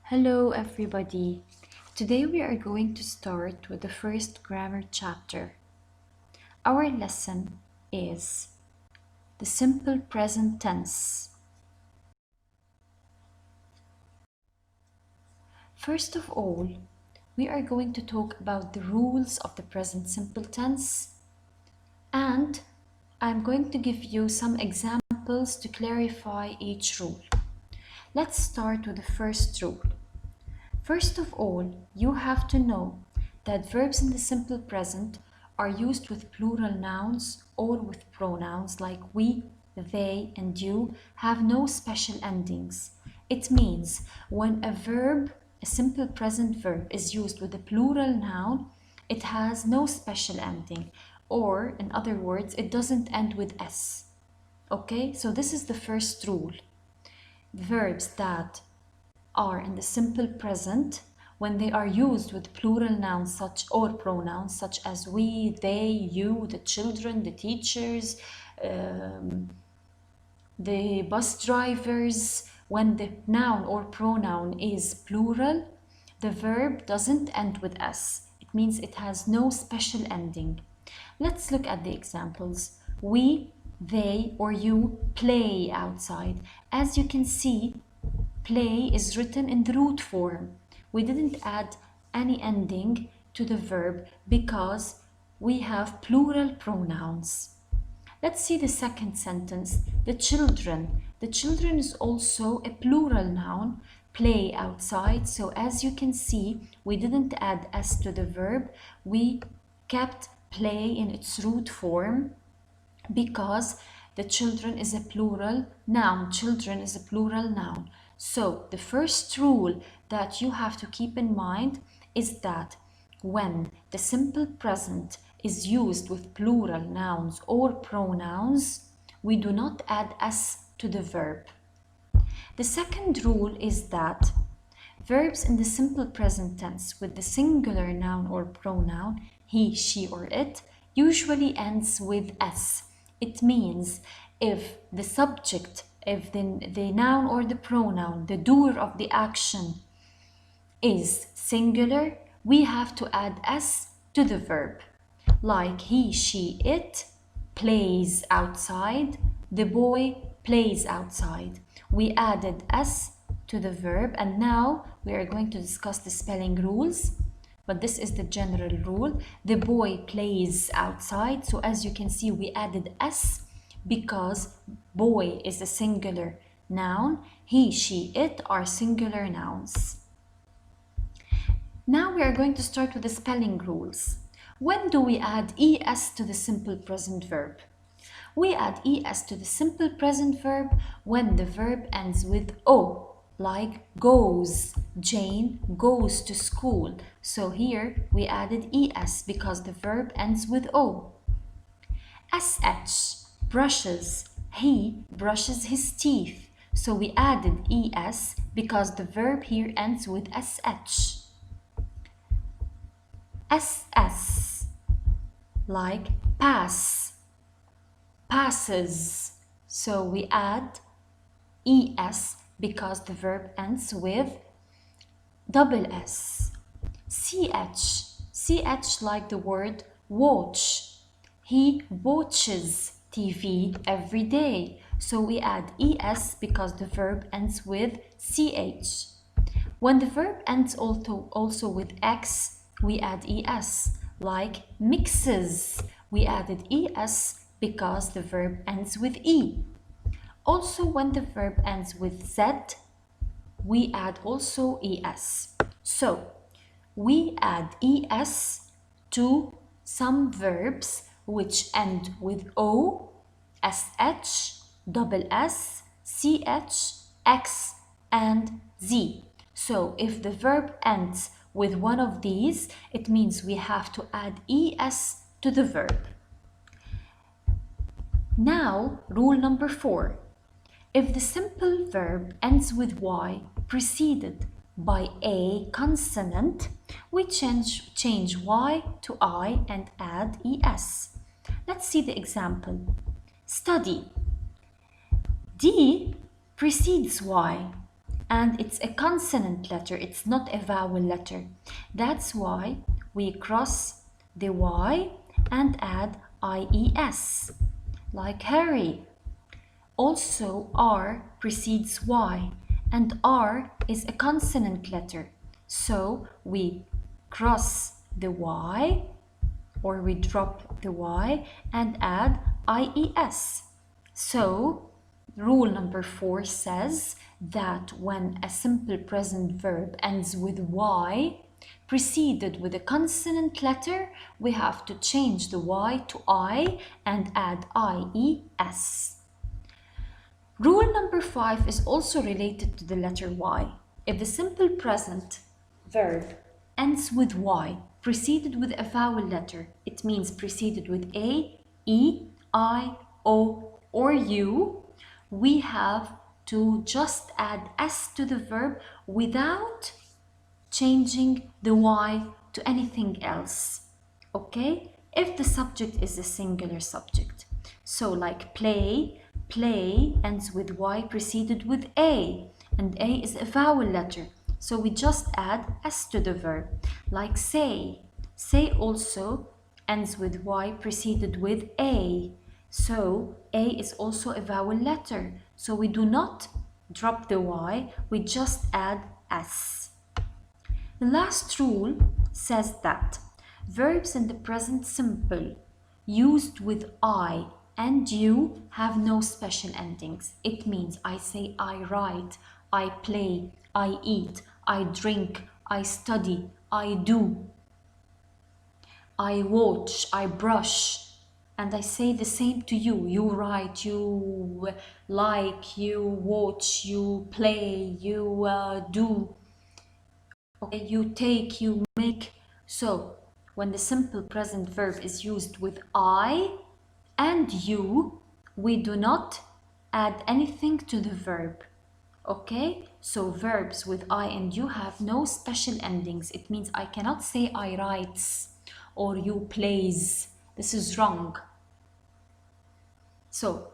Hello everybody. Today we are going to start with the first grammar chapter. Our lesson is the simple present tense. First of all, we are going to talk about the rules of the present simple tense, and I'm going to give you some examples to clarify each rule. Let's start with the first rule. First of all, you have to know that verbs in the simple present are used with plural nouns or with pronouns like we, they, and you have no special endings. It means when a simple present verb, is used with a plural noun, it has no special ending, or in other words, it doesn't end with s. Okay, so this is the first rule. Verbs that are in the simple present when they are used with plural nouns or pronouns such as we, they, you, the children, the teachers, the bus drivers. When the noun or pronoun is plural, the verb doesn't end with s. It means it has no special ending. Let's look at the examples. We, they, or you play outside. As you can see, play is written in the root form. We didn't add any ending to the verb because we have plural pronouns. Let's see the second sentence. The children. The children is also a plural noun. Play outside. So as you can see, we didn't add s to the verb. We kept play in its root form because the children is a plural noun. Children is a plural noun. So the first rule that you have to keep in mind is that when the simple present is used with plural nouns or pronouns, we do not add s to the verb. The second rule is that verbs in the simple present tense with the singular noun or pronoun, he, she, or it, usually ends with s. It means if the subject, if the noun or the pronoun, the doer of the action is singular, we have to add s to the verb. Like he, she, it plays outside, the boy plays outside. We added s to the verb, and now we are going to discuss the spelling rules. But this is the general rule. The boy plays outside. So as you can see, we added s because boy is a singular noun. He, she, it are singular nouns. Now we are going to start with the spelling rules. When do we add es to the simple present verb? We add es to the simple present verb when the verb ends with o, like goes. Jane goes to school. So here we added es because the verb ends with o. sh, brushes. He brushes his teeth. So we added es because the verb here ends with sh. ss, like pass, passes. So we add es because the verb ends with double s. ch, like the word watch. He watches TV every day. So we add es because the verb ends with ch. When the verb ends also with x, we add es, like mixes. We added es because the verb ends with e. Also, when the verb ends with z, we add also es. So, we add es to some verbs which end with o, sh, double s, ch, x, and z. So, if the verb ends with one of these, it means we have to add es to the verb. Now, rule number 4. If the simple verb ends with y preceded by a consonant, we change y to I and add es. Let's see the example. Study. D precedes y. and it's a consonant letter, it's not a vowel letter. That's why we cross the Y and add IES, like Harry. Also, R precedes Y, and R is a consonant letter. So we cross the Y, or we drop the Y and add IES. So rule number 4 says that when a simple present verb ends with Y, preceded with a consonant letter, we have to change the Y to I and add IES. Rule number 5 is also related to the letter Y. If the simple present verb ends with Y, preceded with a vowel letter, it means preceded with A, E, I, O, or U, we have to just add S to the verb without changing the Y to anything else. Okay? If the subject is a singular subject. So like play, play ends with Y preceded with A, and A is a vowel letter. So we just add S to the verb. Like say, say also ends with Y preceded with A. So A is also a vowel letter. So we do not drop the Y, we just add S. The last rule says that verbs in the present simple used with I and you have no special endings. It means I say I write, I play, I eat, I drink, I study, I do, I watch, I brush, and I say the same to you. You write, you like, you watch, you play, you do, okay, you take, you make. So when the simple present verb is used with I and you, we do not add anything to the verb. Okay, so verbs with I and you have no special endings. It means I cannot say I writes or you plays. This is wrong. So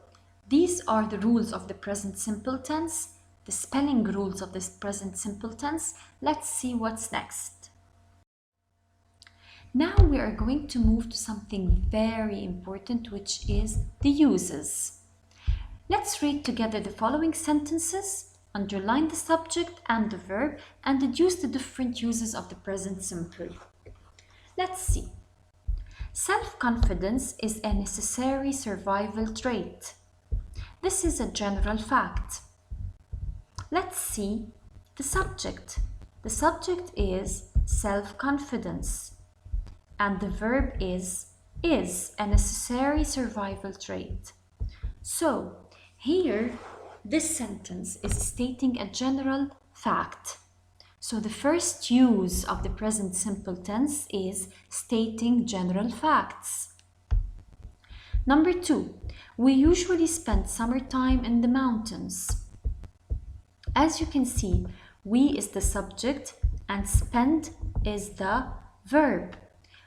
these are the rules of the present simple tense, the spelling rules of this present simple tense. Let's see what's next. Now we are going to move to something very important, which is the uses. Let's read together the following sentences, underline the subject and the verb, and deduce the different uses of the present simple. Let's see. Self-confidence is a necessary survival trait. This is a general fact. Let's see the subject. The subject is self-confidence, and the verb is a necessary survival trait. So here, this sentence is stating a general fact. So the first use of the present simple tense is stating general facts. Number 2, we usually spend summertime in the mountains. As you can see, we is the subject and spend is the verb.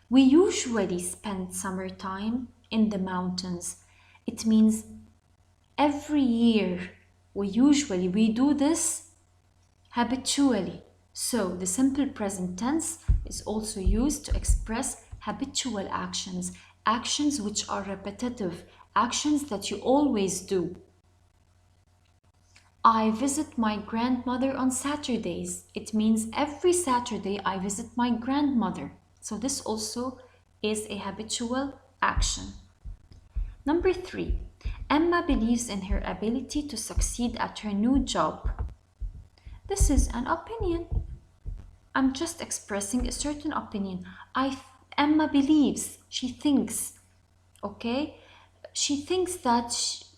We usually spend summertime in the mountains. It means every year. We do this habitually. So the simple present tense is also used to express habitual actions, actions which are repetitive, actions that you always do. I visit my grandmother on Saturdays. It means every Saturday I visit my grandmother. So this also is a habitual action. Number 3, Emma believes in her ability to succeed at her new job. This is an opinion. I'm just expressing a certain opinion. Emma believes, she thinks, okay? She thinks that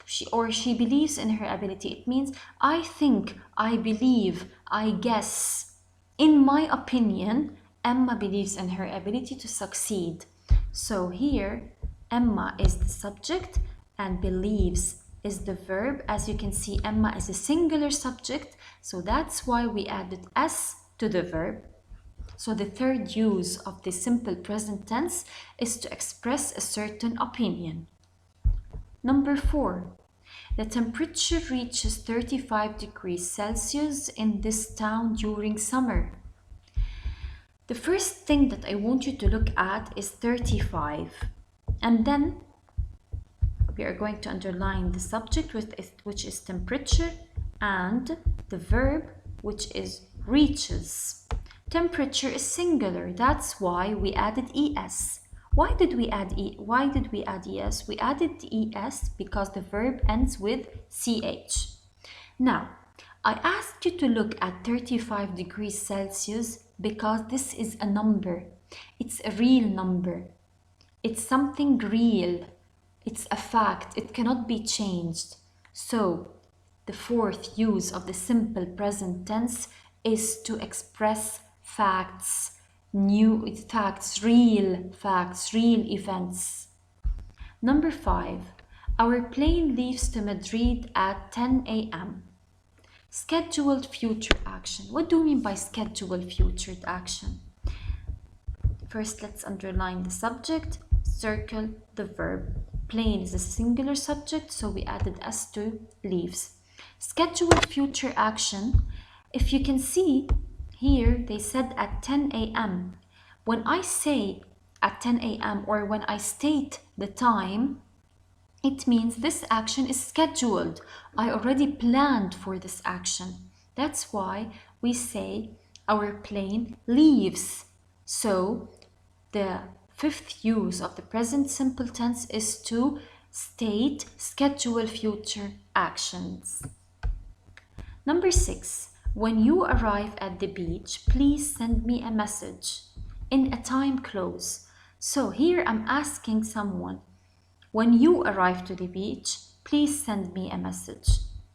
she believes in her ability. It means I think, I believe, I guess. In my opinion, Emma believes in her ability to succeed. So here, Emma is the subject and believes is the verb. As you can see, Emma is a singular subject, so that's why we added S to the verb. So the third use of the simple present tense is to express a certain opinion. Number 4, The temperature reaches 35 degrees Celsius in this town during summer. The first thing that I want you to look at is 35. And then we are going to underline the subject, which is temperature, and the verb, which is reaches. Temperature is singular, that's why we added es. Why did we add es? We added es because the verb ends with ch. Now, I asked you to look at 35 degrees Celsius because this is a number. It's a real number. It's something real. It's a fact. It cannot be changed. So, the fourth use of the simple present tense is to express facts, real events. Number 5. Our plane leaves to Madrid at 10 a.m. Scheduled future action. What do we mean by scheduled future action? First, let's underline the subject, circle the verb. Plane is a singular subject, so we added s to leaves. Scheduled future action, if you can see here, they said at 10 a.m. When I say at 10 a.m. or when I state the time, it means this action is scheduled. I already planned for this action. That's why we say our plane leaves. So the fifth use of the present simple tense is to state scheduled future actions. Number 6. When you arrive at the beach, please send me a message in a time clause. So here I'm asking someone, when you arrive to the beach, please send me a message.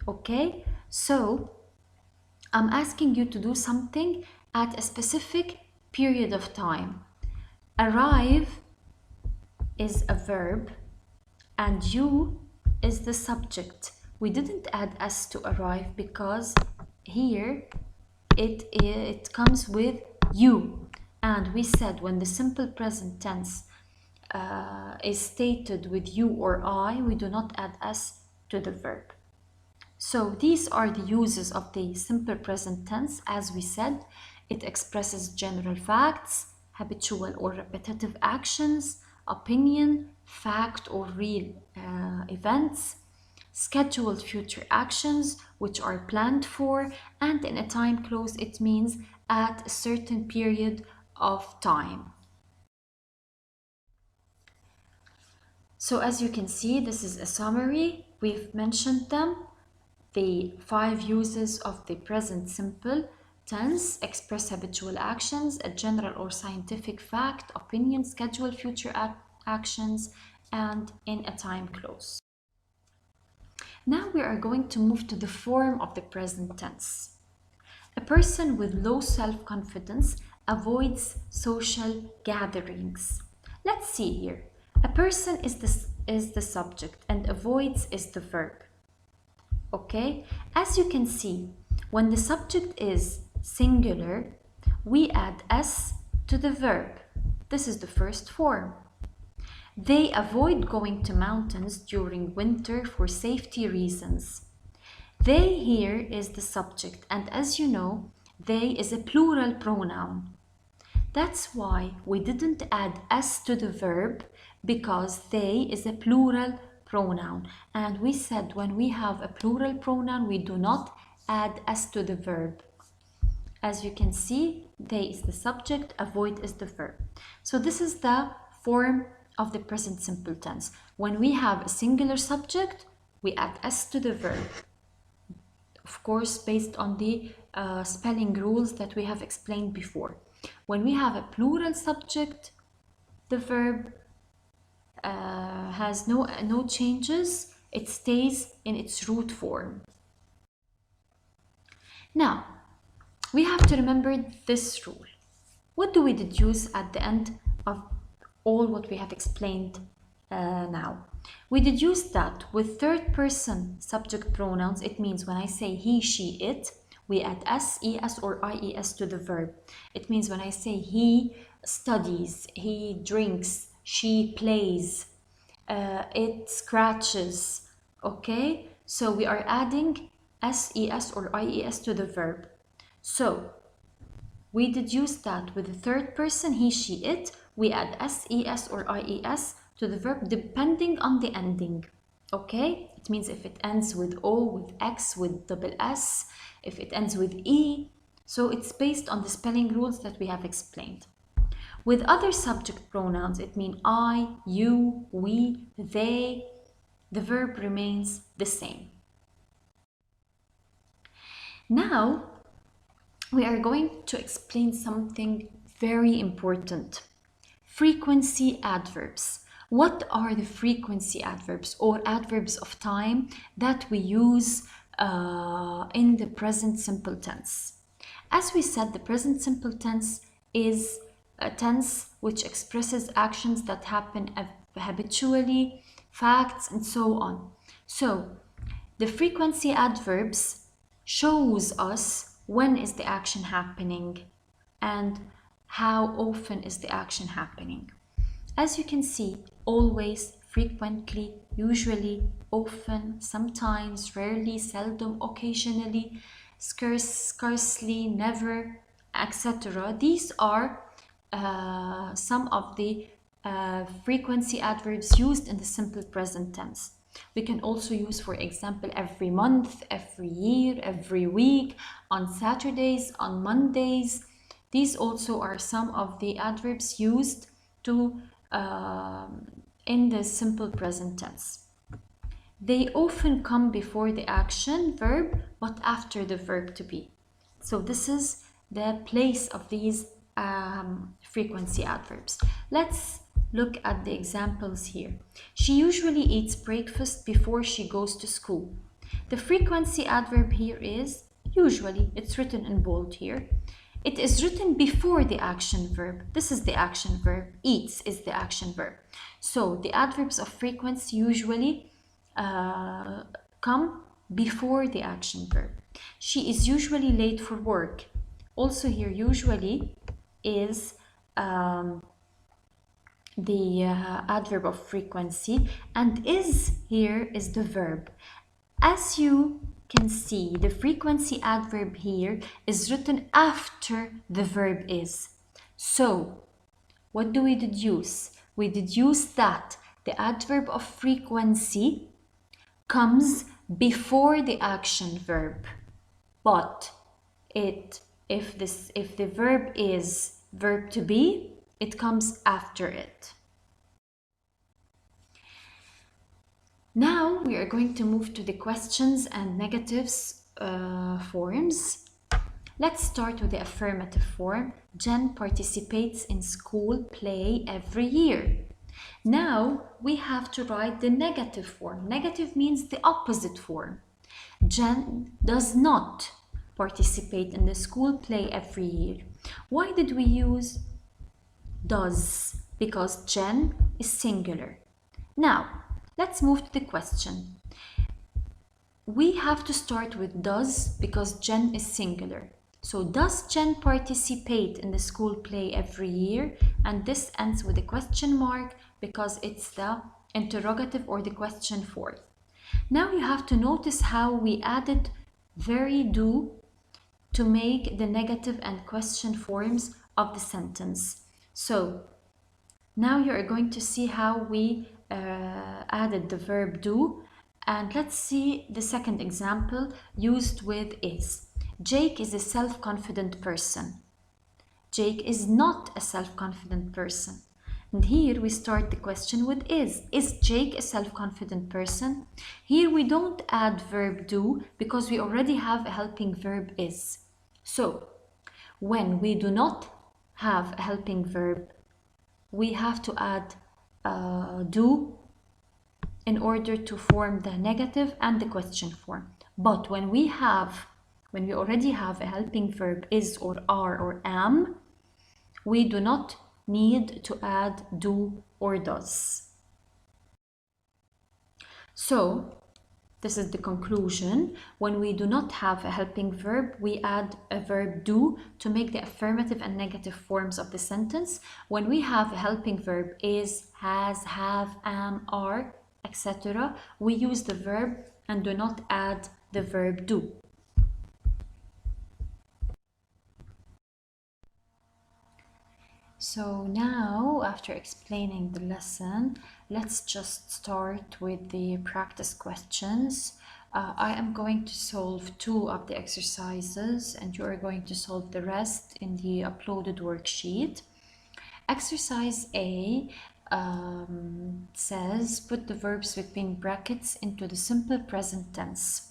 Okay? So I'm asking you to do something at a specific period of time. Arrive is a verb and you is the subject. We didn't add s to arrive because here it comes with you. And we said when the simple present tense is stated with you or I, we do not add s to the verb. So these are the uses of the simple present tense. As we said, it expresses general facts, habitual or repetitive actions, opinion, fact or real events, scheduled future actions which are planned for, and in a time clause it means at a certain period of time. So as you can see, this is a summary. We've mentioned them. The 5 uses of the present simple tense: express habitual actions, a general or scientific fact, opinion, schedule future actions, and in a time clause. Now we are going to move to the form of the present tense. A person with low self-confidence avoids social gatherings. Let's see here. A person is the subject and avoids is the verb. Okay? As you can see, when the subject is singular, we add s to the verb. This is the first form. They avoid going to mountains during winter for safety reasons. They here is the subject, and as you know, they is a plural pronoun. That's why we didn't add s to the verb, because they is a plural pronoun. And we said when we have a plural pronoun, we do not add s to the verb. As you can see, they is the subject, avoid is the verb. So this is the form of the present simple tense. When we have a singular subject, we add s to the verb. Of course, based on the spelling rules that we have explained before. When we have a plural subject, the verb has no changes. It stays in its root form. Now, we have to remember this rule. What do we deduce at the end of all what we have explained now? We deduce that with third person subject pronouns, it means when I say he, she, it, we add s, es, or ies to the verb. It means when I say he studies, he drinks, she plays, it scratches, okay? So we are adding SES or IES to the verb. So we deduce that with the third person, he, she, it, we add SES or IES to the verb depending on the ending. Okay? It means if it ends with O, with X, with double S, if it ends with E. So it's based on the spelling rules that we have explained. With other subject pronouns, it means I, you, we, they. The verb remains the same. Now, we are going to explain something very important. Frequency adverbs. What are the frequency adverbs or adverbs of time that we use in the present simple tense? As we said, the present simple tense is a tense which expresses actions that happen habitually, facts, and so on. So, the frequency adverbs shows us when is the action happening and how often is the action happening. As you can see, always, frequently, usually, often, sometimes, rarely, seldom, occasionally, scarcely, never, etc. These are some of the frequency adverbs used in the simple present tense. We can also use, for example, every month, every year, every week, on Saturdays, on Mondays. These also are some of the adverbs used to in the simple present tense. They often come before the action verb, but after the verb to be. So this is the place of these frequency adverbs. Let's look at the examples here. She usually eats breakfast before she goes to school. The frequency adverb here is usually. It's written in bold here. It is written before the action verb. This is the action verb. Eats is the action verb. So the adverbs of frequency usually come before the action verb. She is usually late for work. Also here, usually is the adverb of frequency, and is here is the verb. As you can see, the frequency adverb here is written after the verb is. So, what do we deduce? We deduce that the adverb of frequency comes before the action verb, but if the verb is verb to be, it comes after it. Now we are going to move to the questions and negatives forms. Let's start with the affirmative form. Jen participates in school play every year. Now we have to write the negative form. Negative means the opposite form. Jen does not participate in the school play every year. Why did we use does? Because Jen is singular. Now, let's move to the question. We have to start with does because Jen is singular. So does Jen participate in the school play every year? And this ends with a question mark because it's the interrogative or the question form. Now you have to notice how we added very do to make the negative and question forms of the sentence. So now you are going to see how we added the verb do, and let's see the second example used with is. Jake is a self-confident person. Jake is not a self-confident person. And here we start the question with is. Is Jake a self-confident person? Here we don't add verb do because we already have a helping verb is. So when we do not have a helping verb, we have to add do in order to form the negative and the question form. But when we already have a helping verb is or are or am, we do not need to add do or does. So this is the conclusion. When we do not have a helping verb, we add a verb do to make the affirmative and negative forms of the sentence. When we have a helping verb is, has, have, am, are, etc., we use the verb and do not add the verb do. So now, after explaining the lesson, let's just start with the practice questions. I am going to solve 2 of the exercises and you are going to solve the rest in the uploaded worksheet. Exercise A says put the verbs between brackets into the simple present tense.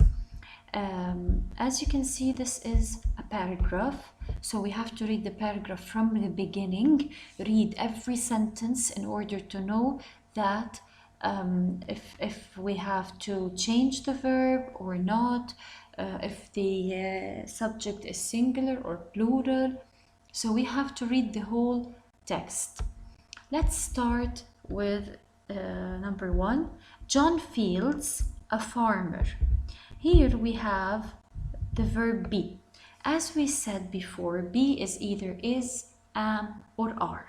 As you can see, this is a paragraph, so we have to read the paragraph from the beginning, read every sentence in order to know that if we have to change the verb or not, if the subject is singular or plural. So we have to read the whole text. Let's start with number 1. John Fields, a farmer. Here we have the verb be. As we said before, be is either is, am, or are.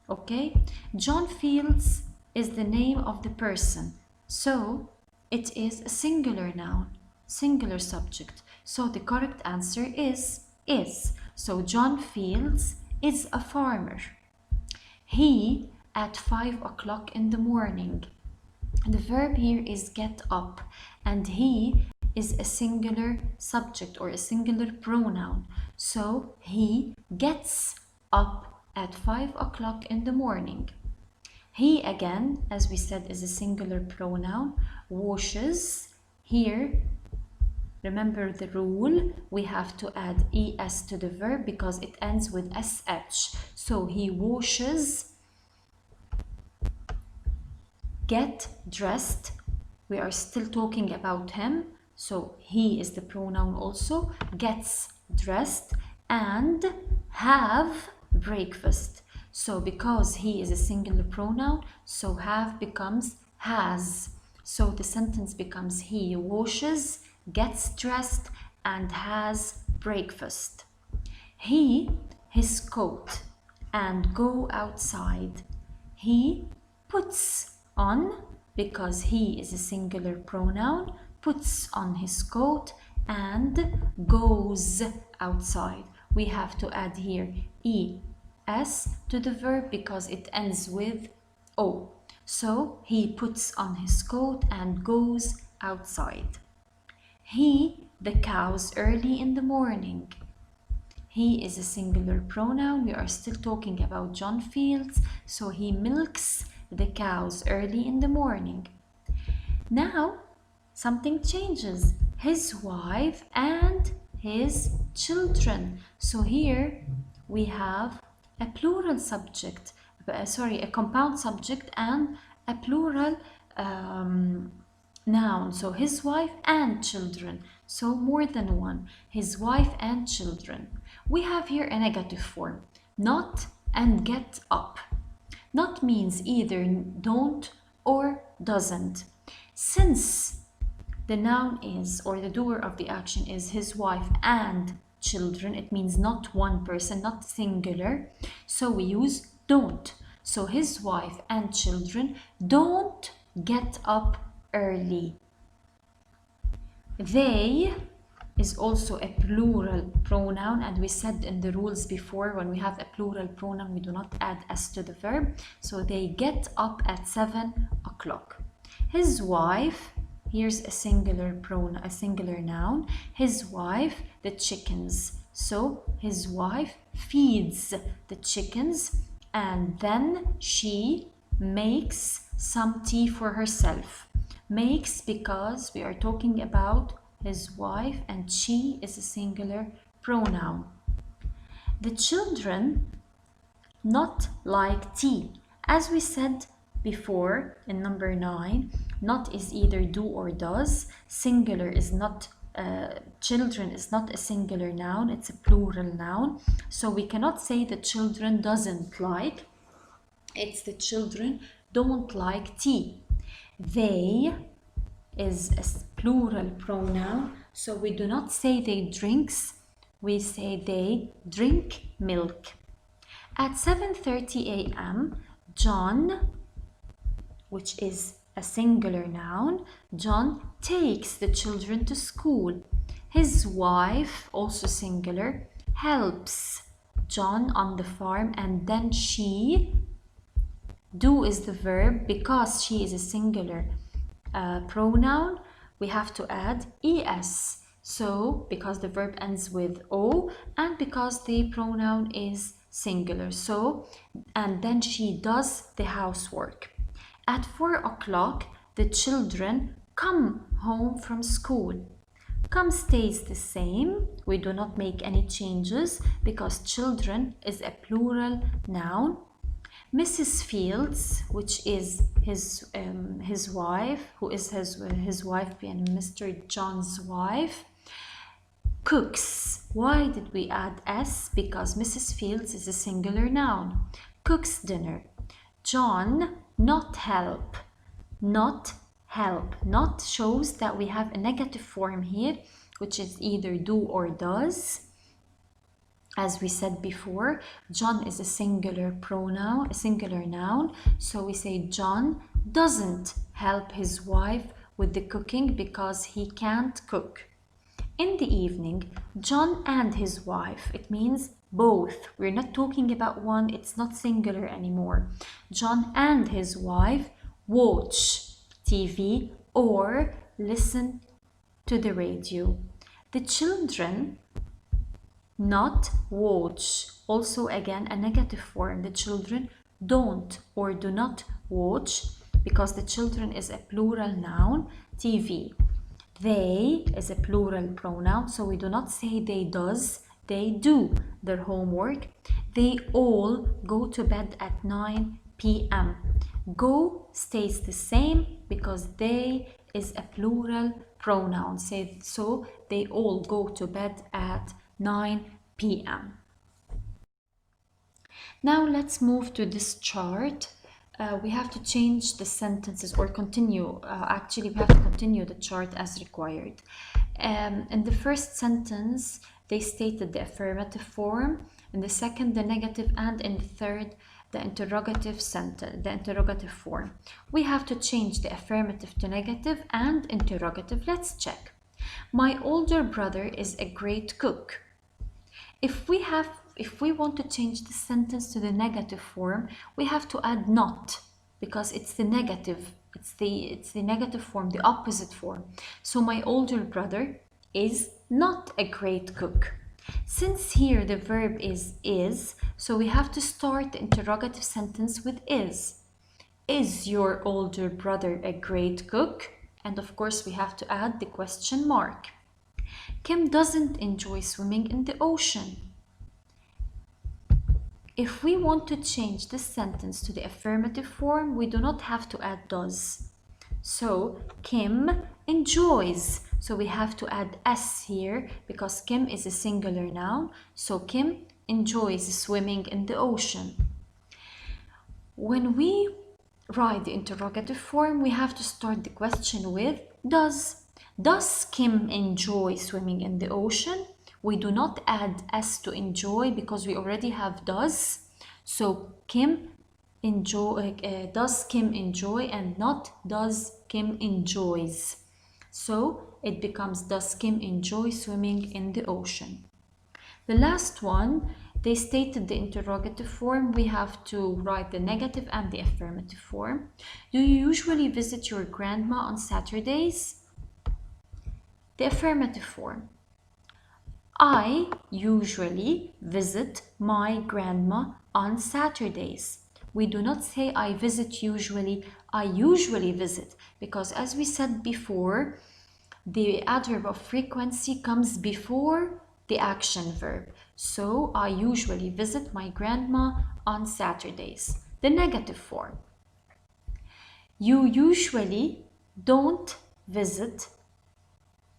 Okay? John Fields is the name of the person, so it is a singular noun, singular subject. So the correct answer is. So John Fields is a farmer. He at 5 o'clock in the morning. The verb here is get up, and he is a singular subject or a singular pronoun. So he gets up at 5 o'clock in the morning. He, again, as we said, is a singular pronoun. Washes. Here, remember the rule, we have to add es to the verb because it ends with sh. So he washes. Get dressed. We are still talking about him, so he is the pronoun also. Gets dressed. And have breakfast. So because he is a singular pronoun, so have becomes has. So the sentence becomes he washes, gets dressed, and has breakfast. He, his coat, and go outside. He puts on, because he is a singular pronoun, puts on his coat and goes outside. We have to add here es to the verb because it ends with o. So he puts on his coat and goes outside. He, the cows early in the morning. He is a singular pronoun. We are still talking about John Fields, so he milks the cows early in the morning. Now, something changes. His wife and his children. So here we have a plural subject, a compound subject and a plural noun. So his wife and children. So more than one. His wife and children. We have here a negative form. Not and get up. Not means either don't or doesn't. Since the noun is, or the doer of the action is his wife and children, it means not one person, not singular. So we use don't. So his wife and children don't get up early. They is also a plural pronoun, and we said in the rules before, when we have a plural pronoun, we do not add s to the verb. So they get up at 7 o'clock. His wife, here's a singular pronoun, a singular noun. His wife, the chickens. So his wife feeds the chickens and then she makes some tea for herself. Makes because we are talking about his wife and she is a singular pronoun. The children not like tea. As we said before in number 9, not is either do or does. Singular is not, children is not a singular noun, it's a plural noun. So we cannot say the children doesn't like, it's the children don't like tea. They is a plural pronoun, so we do not say they drinks, we say they drink milk. At 7:30 a.m., John, which is a singular noun. John takes the children to school. His wife, also singular, helps John on the farm, and then she, do is the verb. Because she is a singular pronoun, we have to add es. So because the verb ends with o and because the pronoun is singular, so, and then she does the housework. At 4 o'clock the children come home from school. Come stays the same. We do not make any changes because children is a plural noun. Mrs. Fields, which is his wife, who is his wife being Mr. John's wife, cooks. Why did we add s? Because Mrs. Fields is a singular noun. Cooks dinner. John not help. Not help. Not shows that we have a negative form here, which is either do or does. As we said before, John is a singular pronoun, a singular noun. So we say John doesn't help his wife with the cooking because he can't cook. In the evening, John and his wife, it means both. We're not talking about one, it's not singular anymore. John and his wife watch TV or listen to the radio. The children not watch. Also again a negative form. The children don't or do not watch because the children is a plural noun. TV. They is a plural pronoun, so we do not say they does, they do their homework. They all go to bed at 9 p.m. Go stays the same because they is a plural pronoun. So they all go to bed at 9 p.m. Now let's move to this chart. We have to change the sentences or continue. Actually, we have to continue the chart as required. In the first sentence, they stated the affirmative form. In the second, the negative, and in the third, the interrogative sentence, the interrogative form. We have to change the affirmative to negative and interrogative. Let's check. My older brother is a great cook. If we want to change the sentence to the negative form, we have to add not because it's the negative. It's the negative form, the opposite form. So my older brother is not a great cook. Since here the verb is, so we have to start the interrogative sentence with is. Is your older brother a great cook? And of course we have to add the question mark. Kim doesn't enjoy swimming in the ocean. If we want to change this sentence to the affirmative form, we do not have to add does. So Kim enjoys. So we have to add s here because Kim is a singular noun. So Kim enjoys swimming in the ocean. When we write the interrogative form, we have to start the question with does. Does Kim enjoy swimming in the ocean? We do not add s to enjoy because we already have does. So does Kim enjoy and not does Kim enjoys. So it becomes does Kim enjoy swimming in the ocean. The last one, they stated the interrogative form. We have to write the negative and the affirmative form. Do you usually visit your grandma on Saturdays? The affirmative form. I usually visit my grandma on Saturdays. We do not say I visit usually, I usually visit, because as we said before, the adverb of frequency comes before the action verb. So I usually visit my grandma on Saturdays. The negative form. You usually don't visit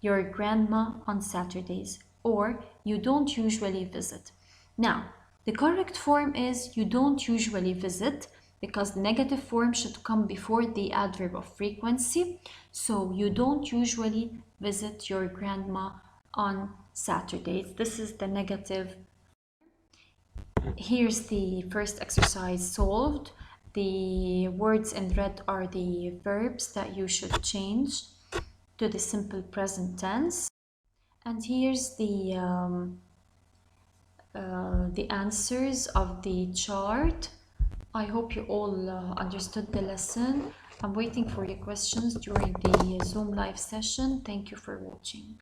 your grandma on Saturdays, or you don't usually visit. Now, the correct form is you don't usually visit because the negative form should come before the adverb of frequency. So you don't usually visit your grandma on Saturdays. This is the negative. Here's the first exercise solved. The words in red are the verbs that you should change to the simple present tense. And here's the answers of the chart. I hope you all understood the lesson. I'm waiting for your questions during the Zoom live session. Thank you for watching.